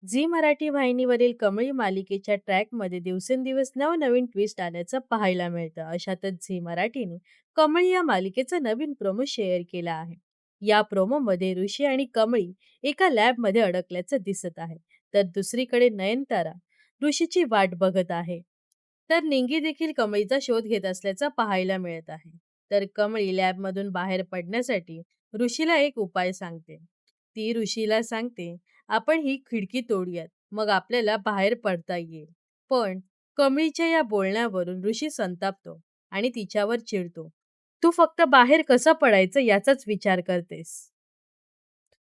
Zee Marathi वाहिनीवरील कमळी मालिकेच्या ट्रॅकमध्ये दिवसेंदिवस नवनवीन ट्विस्ट आल्याचं पाहायला मिळतं. अशातच झी मराठीने कमळी या मालिकेचा नवीन प्रोमो शेअर केला आहे. या प्रोमोमध्ये ऋषी आणि कमळी एका लॅबमध्ये अडकल्याचं दिसत आहे. तर दुसरीकडे नयनतारा ऋषीची वाट बघत आहे. तर निंगी देखील कमळीचा शोध घेत असल्याचं पाहायला मिळत आहे. तर कमळी लॅबमधून बाहेर पडण्यासाठी ऋषीला एक उपाय सांगते. ती ऋषीला सांगते, आपण ही खिडकी तोडूयात, मग आपल्याला बाहेर पडता येईल. पण कमळीच्या या बोलण्यावरून ऋषी संतापतो आणि तिच्यावर चिडतो. तू फक्त बाहेर कसं पडायचं याचाच विचार करतेस.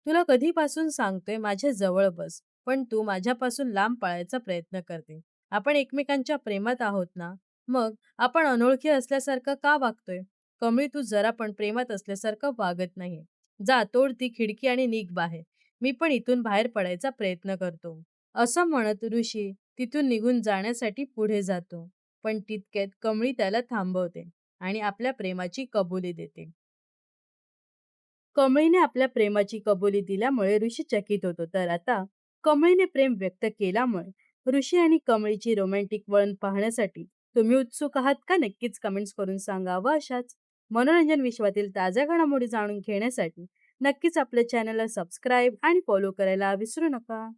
तुला कधीपासून सांगतोय माझ्या जवळ बस, पण तू माझ्यापासून लांब पळायचा प्रयत्न करते. आपण एकमेकांच्या प्रेमात आहोत ना, मग आपण अनोळखी असल्यासारखं का वागतोय? कमळी, तू जरा पण प्रेमात असल्यासारखं वागत नाही. जा, तोड ती खिडकी आणि निघ बाहेर. मी पण इथून बाहेर पडायचा प्रयत्न करतो. असं म्हणत ऋषी तिथून निघून जाण्यासाठी पुढे जातो. पण तितक्यात कमळी त्याला थांबवते आणि आपल्या प्रेमाची कबुली देते. कमळीने आपल्या प्रेमाची कबुली दिल्यामुळे ऋषी चकित होतो. तर आता कमळीने प्रेम व्यक्त केल्यामुळे ऋषी आणि कमळीची रोमॅन्टिक वळण पाहण्यासाठी तुम्ही उत्सुक आहात का? नक्कीच कमेंट्स करून सांगा. व अशाच मनोरंजन विश्वातील ताज्या घडामोडी जाणून घेण्यासाठी नक्कीच आपल्या चॅनलला सबस्क्राईब आणि फॉलो करायला विसरू नका.